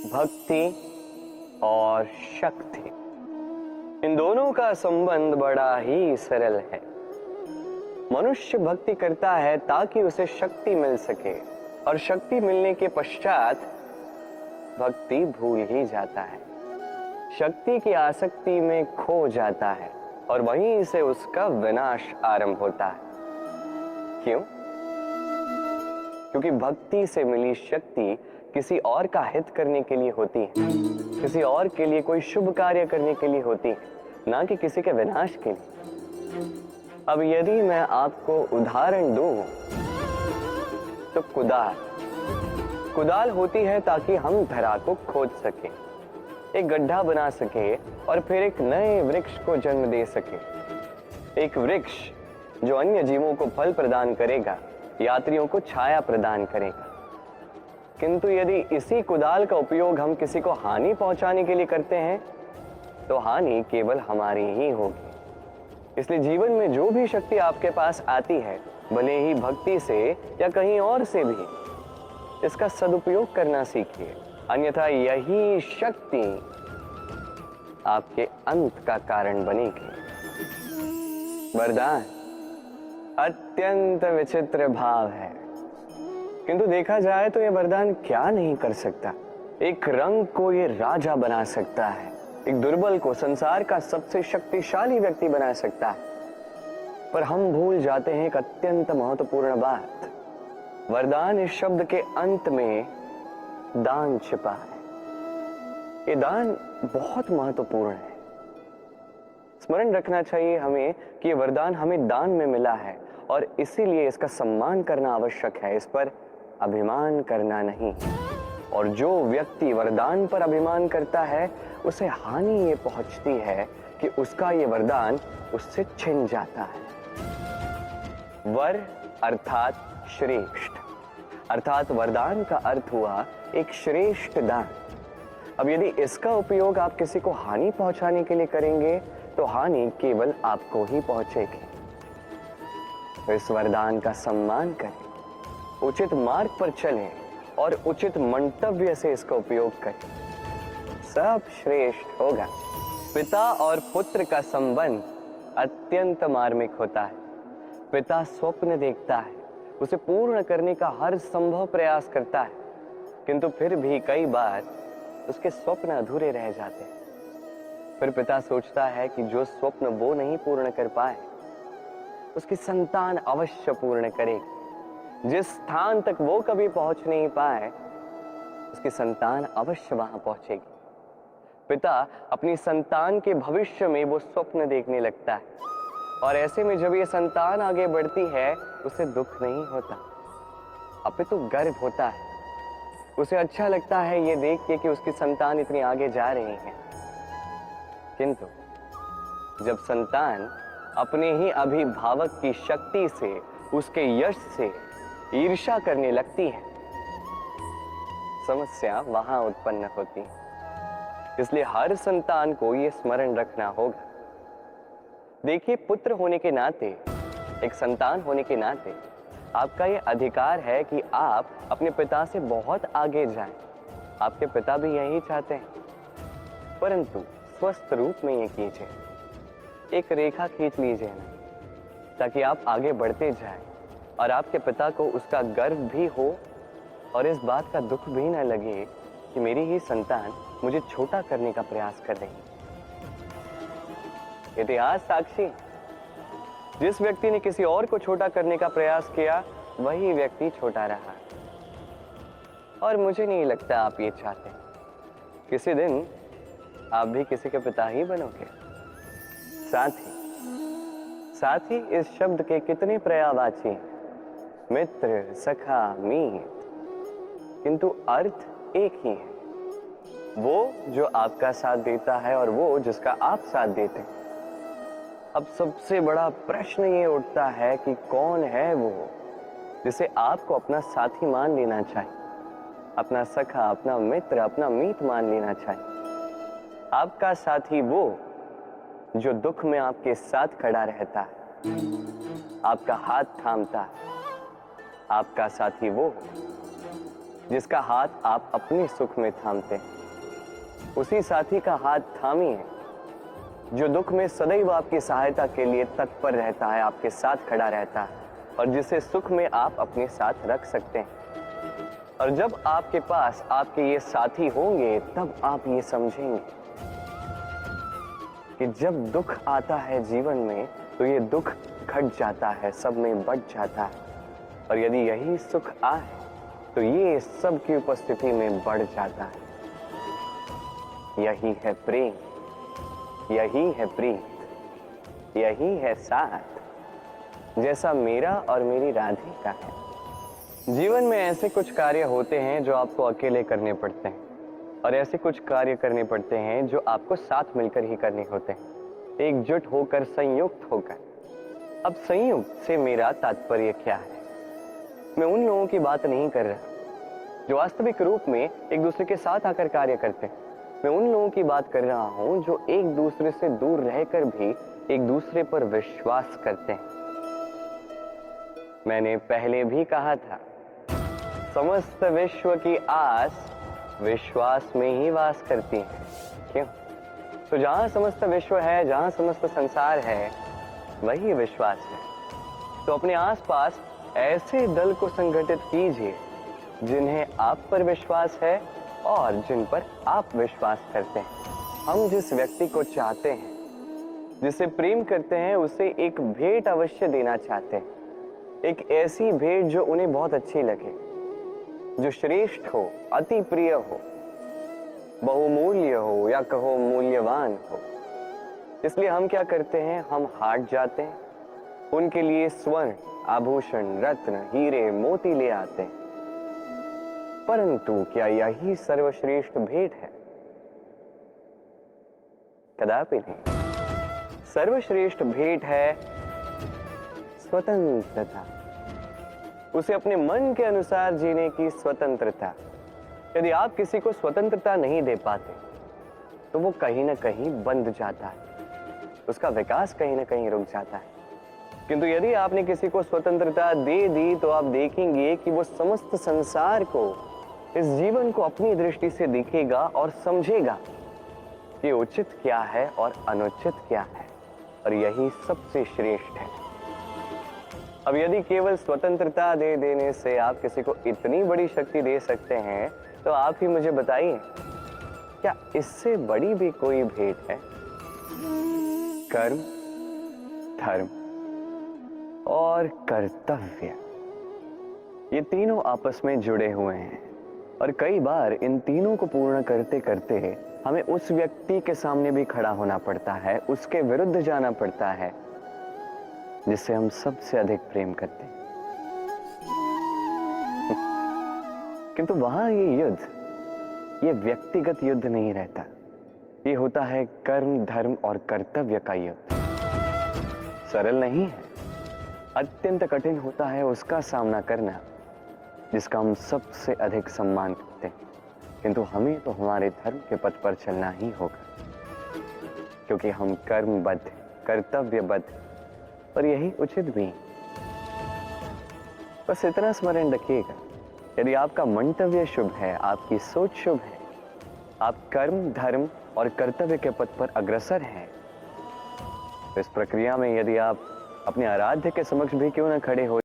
भक्ति और शक्ति, इन दोनों का संबंध बड़ा ही सरल है। मनुष्य भक्ति करता है ताकि उसे शक्ति मिल सके, और शक्ति मिलने के पश्चात भक्ति भूल ही जाता है, शक्ति की आसक्ति में खो जाता है, और वहीं से उसका विनाश आरंभ होता है। क्यों? क्योंकि भक्ति से मिली शक्ति किसी और का हित करने के लिए होती है, किसी और के लिए कोई शुभ कार्य करने के लिए होती है, ना कि किसी के विनाश के लिए। अब यदि मैं आपको उदाहरण दूं तो कुदाल होती है ताकि हम धरा को खोद सके, एक गड्ढा बना सके और फिर एक नए वृक्ष को जन्म दे सके। एक वृक्ष जो अन्य जीवों को फल प्रदान करेगा, यात्रियों को छाया प्रदान करेगा। किंतु यदि इसी कुदाल का उपयोग हम किसी को हानि पहुंचाने के लिए करते हैं तो हानि केवल हमारी ही होगी। इसलिए जीवन में जो भी शक्ति आपके पास आती है, भले ही भक्ति से या कहीं और से भी, इसका सदुपयोग करना सीखिए, अन्यथा यही शक्ति आपके अंत का कारण बनेगी। वरदान अत्यंत विचित्र भाव है, किंतु देखा जाए तो यह वरदान क्या नहीं कर सकता। एक रंग को ये राजा बना सकता है, एक दुर्बल को संसार का सबसे शक्तिशाली व्यक्ति बना सकता है। पर हम भूल जाते हैं एक अत्यंत महत्वपूर्ण बात। वरदान इस शब्द के अंत में दान छिपा है। ये दान बहुत महत्वपूर्ण है। स्मरण रखना चाहिए हमें कि ये वरदान हमें दान में मिला है, और इसीलिए इसका सम्मान करना आवश्यक है, इस पर अभिमान करना नहीं। और जो व्यक्ति वरदान पर अभिमान करता है उसे हानि ये पहुंचती है कि उसका ये वरदान उससे छिन जाता है। वर अर्थात श्रेष्ठ, अर्थात वरदान का अर्थ हुआ एक श्रेष्ठ दान। अब यदि इसका उपयोग आप किसी को हानि पहुंचाने के लिए करेंगे तो हानि केवल आपको ही पहुंचेगी। तो इस वरदान का सम्मान करें, उचित मार्ग पर चलें और उचित मंतव्य से इसका उपयोग करें, सब श्रेष्ठ होगा। पिता और पुत्र का संबंध अत्यंत मार्मिक होता है। पिता स्वप्न देखता है, उसे पूर्ण करने का हर संभव प्रयास करता है, किंतु फिर भी कई बार उसके स्वप्न अधूरे रह जाते हैं। फिर पिता सोचता है कि जो स्वप्न वो नहीं पूर्ण कर पाए, उसकी संतान अवश्य पूर्ण करेगी। जिस स्थान तक वो कभी पहुंच नहीं पाए, उसकी संतान अवश्य वहां पहुंचेगी। पिता अपनी संतान के भविष्य में वो स्वप्न देखने लगता है, और ऐसे में जब ये संतान आगे बढ़ती है उसे दुख नहीं होता, अपितु गर्व होता है। उसे अच्छा लगता है ये देख के कि उसकी संतान इतनी आगे जा रही है। किंतु जब संतान अपने ही अभिभावक की शक्ति से, उसके यश से ईर्ष्या करने लगती है, समस्या वहां उत्पन्न होती है। इसलिए हर संतान को यह स्मरण रखना होगा। देखिए, पुत्र होने के नाते, एक संतान होने के नाते आपका यह अधिकार है कि आप अपने पिता से बहुत आगे जाएं। आपके पिता भी यही चाहते हैं, परंतु स्वस्थ रूप में ये कीजिए। एक रेखा खींच लीजिए ना, ताकि आप आगे बढ़ते जाएं और आपके पिता को उसका गर्व भी हो और इस बात का दुख भी न लगे कि मेरी ही संतान मुझे छोटा करने का प्रयास कर रही है। इतिहास साक्षी, जिस व्यक्ति ने किसी और को छोटा करने का प्रयास किया वही व्यक्ति छोटा रहा। और मुझे नहीं लगता आप ये चाहते। किसी दिन आप भी किसी के पिता ही बनोगे। साथी इस शब्द के कितने पर्यायवाची हैं, मित्र, सखा, मीत, किंतु अर्थ एक ही है। वो जो आपका साथ देता है और वो जिसका आप साथ देते हैं। अब सबसे बड़ा प्रश्न ये उठता है कि कौन है वो जिसे आपको अपना साथी मान लेना चाहिए, अपना सखा, अपना मित्र, अपना मीत मान लेना चाहिए। आपका साथी वो जो दुख में आपके साथ खड़ा रहता है, आपका हाथ थामता है। आपका साथी वो जिसका हाथ आप अपने सुख में थामते हैं, उसी साथी का हाथ थामिए जो दुख में सदैव आपकी सहायता के लिए तत्पर रहता है, आपके साथ खड़ा रहता है, और जिसे सुख में आप अपने साथ रख सकते हैं। और जब आपके पास आपके ये साथी होंगे, तब आप ये समझेंगे कि जब दुख आता है जीवन में, तो ये दुख घट जाता है, सब में बट जाता है, और यदि यही सुख आए तो ये सब की उपस्थिति में बढ़ जाता है। यही है प्रेम, यही है प्रीत, यही है साथ, जैसा मेरा और मेरी राधिका है। जीवन में ऐसे कुछ कार्य होते हैं जो आपको अकेले करने पड़ते हैं, और ऐसे कुछ कार्य करने पड़ते हैं जो आपको साथ मिलकर ही करने होते हैं, एकजुट होकर, संयुक्त होकर। अब संयुक्त से मेरा तात्पर्य क्या है? मैं उन लोगों की बात नहीं कर रहा जो वास्तविक रूप में एक दूसरे के साथ आकर कार्य करते हैं। मैं उन लोगों की बात कर रहा हूं जो एक दूसरे से दूर रहकर भी एक दूसरे पर विश्वास करते हैं। मैंने पहले भी कहा था, समस्त विश्व की आस विश्वास में ही वास करती है। क्यों? तो जहां समस्त विश्व है, जहां समस्त संसार है, वही विश्वास है। तो अपने आसपास ऐसे दल को संगठित कीजिए जिन्हें आप पर विश्वास है और जिन पर आप विश्वास करते हैं। हम जिस व्यक्ति को चाहते हैं, जिसे प्रेम करते हैं, उसे एक भेंट अवश्य देना चाहते हैं। एक ऐसी भेंट जो उन्हें बहुत अच्छी लगे, जो श्रेष्ठ हो, अति प्रिय हो, बहुमूल्य हो, या कहो मूल्यवान हो। इसलिए हम क्या करते हैं? हम हाट जाते हैं, उनके लिए स्वर्ण, आभूषण, रत्न, हीरे, मोती ले आते हैं। परंतु क्या यही सर्वश्रेष्ठ भेंट है? कदापि नहीं। सर्वश्रेष्ठ भेंट है स्वतंत्रता, उसे अपने मन के अनुसार जीने की स्वतंत्रता। यदि आप किसी को स्वतंत्रता नहीं दे पाते, तो वो कहीं ना कहीं बंध जाता है, उसका विकास कहीं ना कहीं रुक जाता है। किंतु यदि आपने किसी को स्वतंत्रता दे दी, तो आप देखेंगे कि वो समस्त संसार को, इस जीवन को अपनी दृष्टि से देखेगा और समझेगा कि उचित क्या है और अनुचित क्या है, और यही सबसे श्रेष्ठ है। अब यदि केवल स्वतंत्रता दे देने से आप किसी को इतनी बड़ी शक्ति दे सकते हैं, तो आप ही मुझे बताइए, क्या इससे बड़ी भी कोई भेंट है? कर्म, धर्म और कर्तव्य, ये तीनों आपस में जुड़े हुए हैं, और कई बार इन तीनों को पूर्ण करते करते हमें उस व्यक्ति के सामने भी खड़ा होना पड़ता है, उसके विरुद्ध जाना पड़ता है जिससे हम सबसे अधिक प्रेम करते हैं। किंतु वहां ये युद्ध, ये व्यक्तिगत युद्ध नहीं रहता, ये होता है कर्म, धर्म और कर्तव्य का युद्ध। सरल नहीं है, अत्यंत कठिन होता है उसका सामना करना जिसका हम सबसे अधिक सम्मान करते हैं। किंतु हमें तो हमारे धर्म के पथ पर चलना ही होगा, क्योंकि हम कर्मबद्ध, कर्तव्यबद्ध, और यही उचित भी है। बस इतना स्मरण रखिएगा, यदि आपका मंतव्य शुभ है, आपकी सोच शुभ है, आप कर्म, धर्म और कर्तव्य के पथ पर अग्रसर हैं, तो इस प्रक्रिया में यदि आप अपने आराध्य के समक्ष भी क्यों न खड़े हो